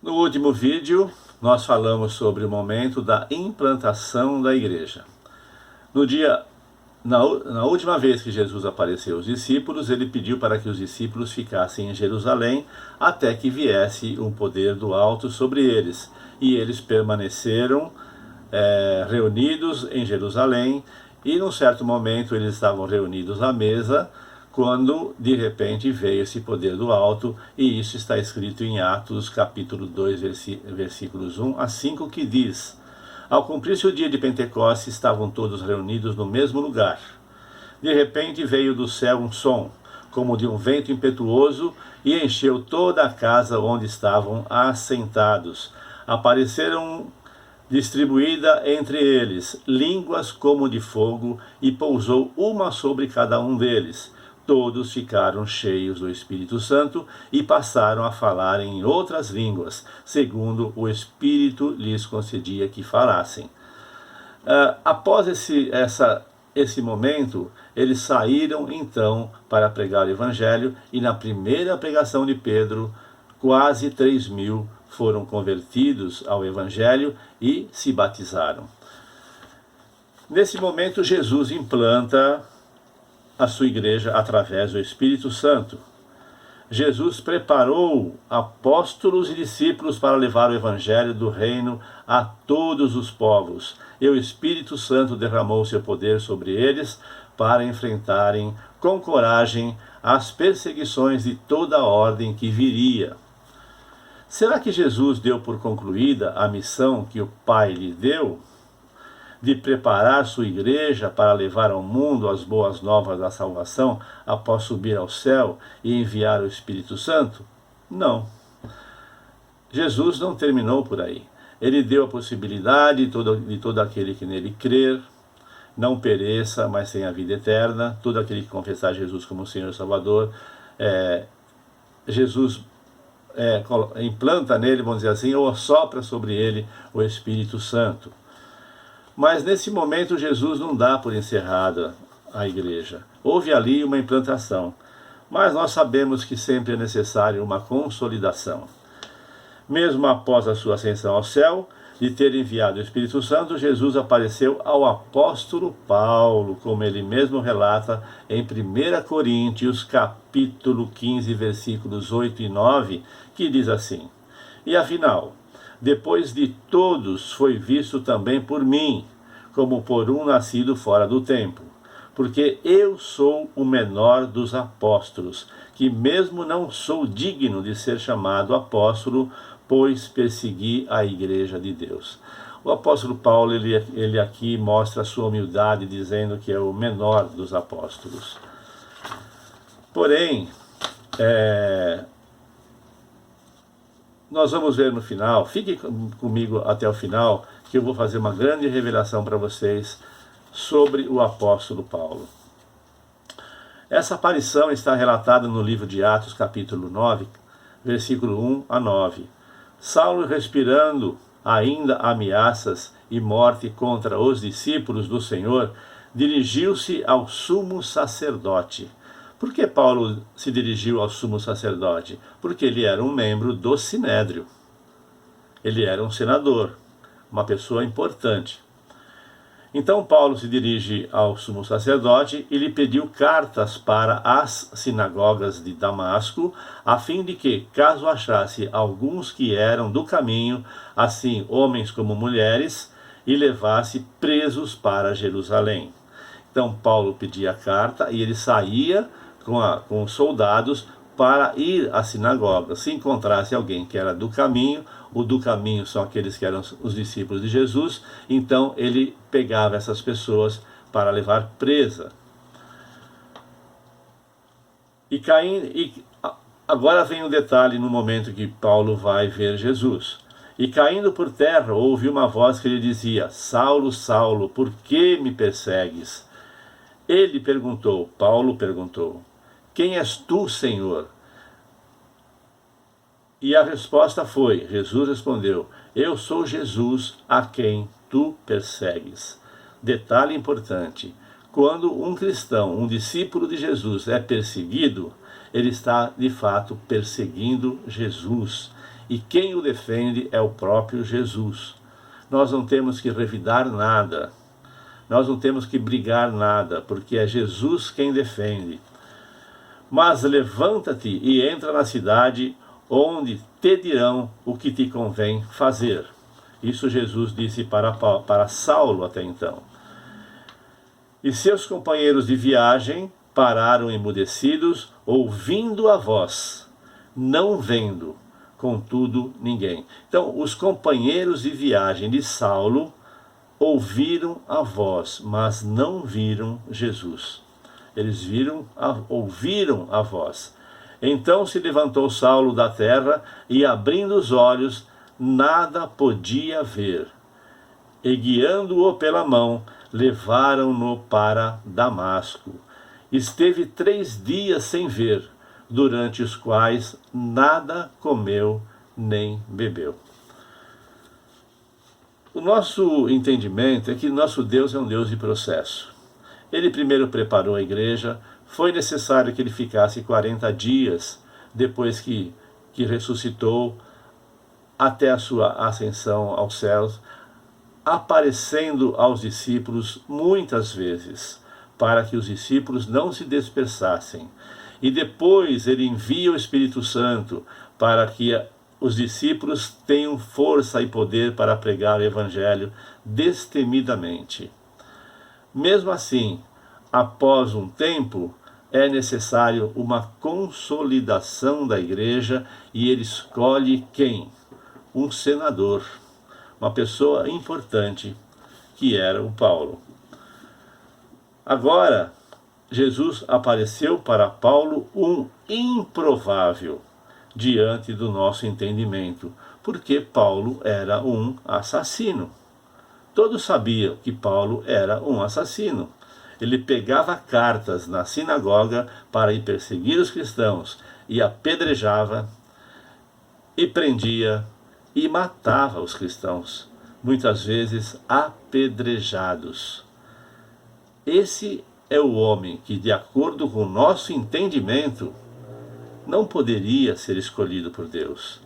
No último vídeo, nós falamos sobre o momento da implantação da igreja. No dia, na última vez que Jesus apareceu aos discípulos, ele pediu para que os discípulos ficassem em Jerusalém até que viesse um poder do alto sobre eles. E eles permaneceram reunidos em Jerusalém, e num certo momento eles estavam reunidos à mesa, quando de repente veio esse poder do alto, e isso está escrito em Atos capítulo 2, versículos 1 a 5, que diz: ao cumprir-se o dia de Pentecostes, estavam todos reunidos no mesmo lugar. De repente veio do céu um som, como de um vento impetuoso, e encheu toda a casa onde estavam assentados. Apareceram distribuída entre eles línguas como de fogo, e pousou uma sobre cada um deles. Todos ficaram cheios do Espírito Santo e passaram a falar em outras línguas, segundo o Espírito lhes concedia que falassem. Após esse momento, eles saíram então para pregar o Evangelho, e na primeira pregação de Pedro, quase 3.000 foram convertidos ao Evangelho e se batizaram. Nesse momento, Jesus implanta a sua igreja através do Espírito Santo. Jesus preparou apóstolos e discípulos para levar o Evangelho do reino a todos os povos, e o Espírito Santo derramou seu poder sobre eles para enfrentarem com coragem as perseguições de toda a ordem que viria. Será que Jesus deu por concluída a missão que o Pai lhe deu, de preparar sua igreja para levar ao mundo as boas novas da salvação após subir ao céu e enviar o Espírito Santo? Não. Jesus não terminou por aí. Ele deu a possibilidade de todo aquele que nele crer não pereça, mas tenha a vida eterna. Todo aquele que confessar Jesus como Senhor e Salvador, Jesus implanta nele, vamos dizer assim, ou assopra sobre ele o Espírito Santo. Mas nesse momento Jesus não dá por encerrada a igreja. Houve ali uma implantação, mas nós sabemos que sempre é necessário uma consolidação. Mesmo após a sua ascensão ao céu, de ter enviado o Espírito Santo, Jesus apareceu ao apóstolo Paulo, como ele mesmo relata em 1 Coríntios, capítulo 15, versículos 8 e 9, que diz assim: e afinal, depois de todos foi visto também por mim, como por um nascido fora do tempo, porque eu sou o menor dos apóstolos, que mesmo não sou digno de ser chamado apóstolo, pois persegui a igreja de Deus. O apóstolo Paulo, ele aqui mostra a sua humildade, dizendo que é o menor dos apóstolos. Porém, nós vamos ver no final, fique comigo até o final, que eu vou fazer uma grande revelação para vocês sobre o apóstolo Paulo. Essa aparição está relatada no livro de Atos, capítulo 9, versículo 1 a 9. Saulo, respirando ainda ameaças e morte contra os discípulos do Senhor, dirigiu-se ao sumo sacerdote. Por que Paulo se dirigiu ao sumo sacerdote? Porque ele era um membro do Sinédrio. Ele era um senador, uma pessoa importante. Então Paulo se dirige ao sumo sacerdote e lhe pediu cartas para as sinagogas de Damasco, a fim de que, caso achasse alguns que eram do caminho, assim homens como mulheres, e levasse presos para Jerusalém. Então Paulo pedia a carta e ele saía com os soldados para ir à sinagoga. Se encontrasse alguém que era do caminho, o do caminho são aqueles que eram os discípulos de Jesus, então ele pegava essas pessoas para levar presa. Agora vem um detalhe no momento que Paulo vai ver Jesus. E caindo por terra, ouve uma voz que lhe dizia: Saulo, Saulo, por que me persegues? Paulo perguntou, quem és tu, Senhor? E a resposta foi, Jesus respondeu, eu sou Jesus a quem tu persegues. Detalhe importante, quando um cristão, um discípulo de Jesus é perseguido, ele está de fato perseguindo Jesus. e quem o defende é o próprio Jesus. Nós não temos que revidar nada, nós não temos que brigar nada, porque é Jesus quem defende. Mas levanta-te e entra na cidade, onde te dirão o que te convém fazer. Isso Jesus disse para Saulo até então. E seus companheiros de viagem pararam emudecidos, ouvindo a voz, não vendo, contudo, ninguém. Então, os companheiros de viagem de Saulo ouviram a voz, mas não viram Jesus. Eles ouviram a voz. Então se levantou Saulo da terra e, abrindo os olhos, nada podia ver. E, guiando-o pela mão, levaram-no para Damasco. Esteve 3 dias sem ver, durante os quais nada comeu nem bebeu. O nosso entendimento é que nosso Deus é um Deus de processo. Ele primeiro preparou a igreja, foi necessário que ele ficasse 40 dias depois que ressuscitou, até a sua ascensão aos céus, aparecendo aos discípulos muitas vezes, para que os discípulos não se dispersassem. E depois ele envia o Espírito Santo para que os discípulos tenham força e poder para pregar o Evangelho destemidamente. Mesmo assim, após um tempo, é necessário uma consolidação da igreja, e ele escolhe quem? Um senador, uma pessoa importante, que era o Paulo. Agora, Jesus apareceu para Paulo um improvável diante do nosso entendimento, porque Paulo era um assassino. Todos sabiam que Paulo era um assassino. Ele pegava cartas na sinagoga para ir perseguir os cristãos, e apedrejava, e prendia, e matava os cristãos, muitas vezes apedrejados. Esse é o homem que, de acordo com o nosso entendimento, não poderia ser escolhido por Deus.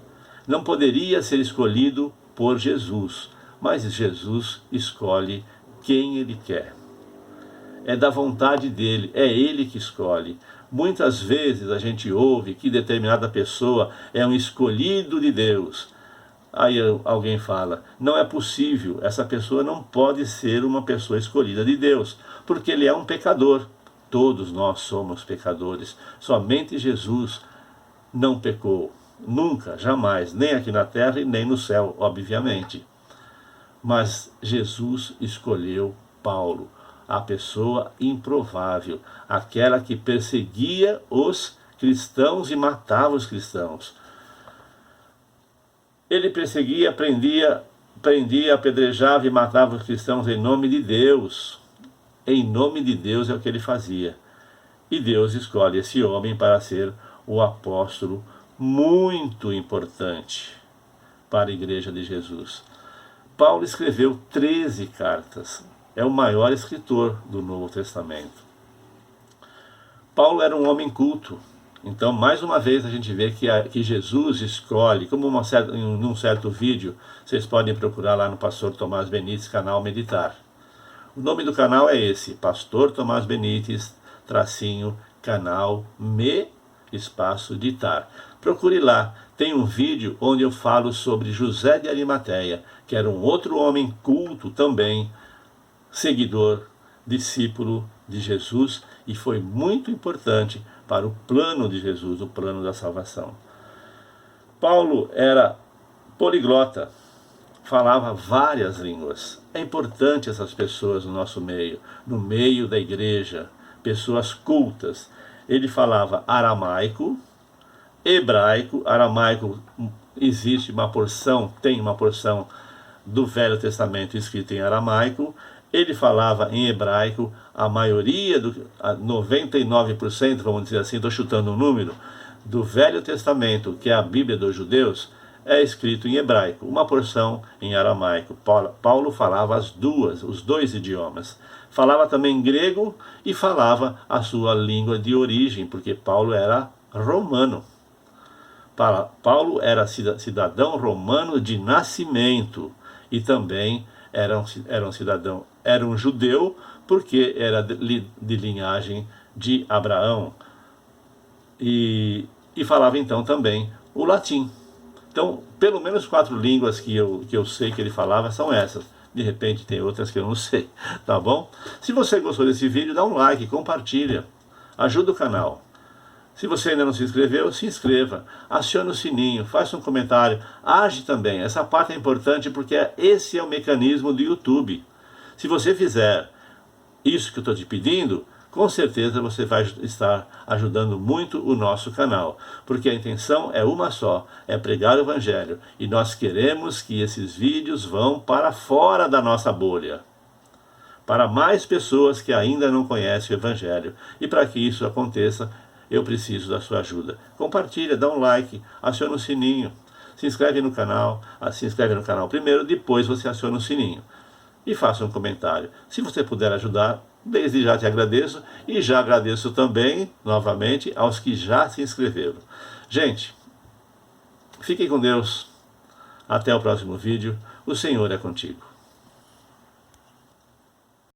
Não poderia ser escolhido por Jesus. Mas Jesus escolhe quem ele quer. É da vontade dele, é ele que escolhe. Muitas vezes a gente ouve que determinada pessoa é um escolhido de Deus. Aí alguém fala, não é possível, essa pessoa não pode ser uma pessoa escolhida de Deus, porque ele é um pecador. Todos nós somos pecadores. Somente Jesus não pecou. Nunca, jamais, nem aqui na terra e nem no céu, obviamente. Mas Jesus escolheu Paulo, a pessoa improvável, aquela que perseguia os cristãos e matava os cristãos. Ele perseguia, prendia, apedrejava e matava os cristãos em nome de Deus. Em nome de Deus é o que ele fazia. E Deus escolhe esse homem para ser o apóstolo muito importante para a igreja de Jesus. Paulo escreveu 13 cartas. É o maior escritor do Novo Testamento. Paulo era um homem culto. Então, mais uma vez, a gente vê que Jesus escolhe, como num certo vídeo, vocês podem procurar lá no Pastor Tomás Benites, canal Meditar. O nome do canal é esse, Pastor Tomás Benites, canal Ditar. Procure lá, tem um vídeo onde eu falo sobre José de Arimateia, que era um outro homem culto também, seguidor, discípulo de Jesus, e foi muito importante para o plano de Jesus, o plano da salvação. Paulo era poliglota, falava várias línguas. É importante essas pessoas no nosso meio, no meio da igreja, pessoas cultas. Ele falava aramaico, hebraico. Aramaico existe uma porção, tem uma porção do Velho Testamento escrita em aramaico. Ele falava em hebraico, a maioria, 99%, vamos dizer assim, estou chutando um número, do Velho Testamento, que é a Bíblia dos judeus, é escrito em hebraico, uma porção em aramaico. Paulo falava os dois idiomas. Falava também grego e falava a sua língua de origem, porque Paulo era romano. Paulo era cidadão romano de nascimento e também era um judeu, porque era de linhagem de Abraão. E falava então também o latim. Então, pelo menos 4 línguas que eu sei que ele falava são essas. De repente tem outras que eu não sei, tá bom? Se você gostou desse vídeo, dá um like, compartilha, ajuda o canal. Se você ainda não se inscreveu, se inscreva, acione o sininho, faça um comentário, age também. Essa parte é importante porque esse é o mecanismo do YouTube. Se você fizer isso que eu estou te pedindo, com certeza você vai estar ajudando muito o nosso canal, porque a intenção é uma só, é pregar o Evangelho, e nós queremos que esses vídeos vão para fora da nossa bolha, para mais pessoas que ainda não conhecem o Evangelho, e para que isso aconteça, eu preciso da sua ajuda. Compartilha, dá um like, aciona o sininho, se inscreve no canal primeiro, depois você aciona o sininho. E faça um comentário. Se você puder ajudar, desde já te agradeço, e já agradeço também, novamente, aos que já se inscreveram. Gente, fiquem com Deus. Até o próximo vídeo. O Senhor é contigo.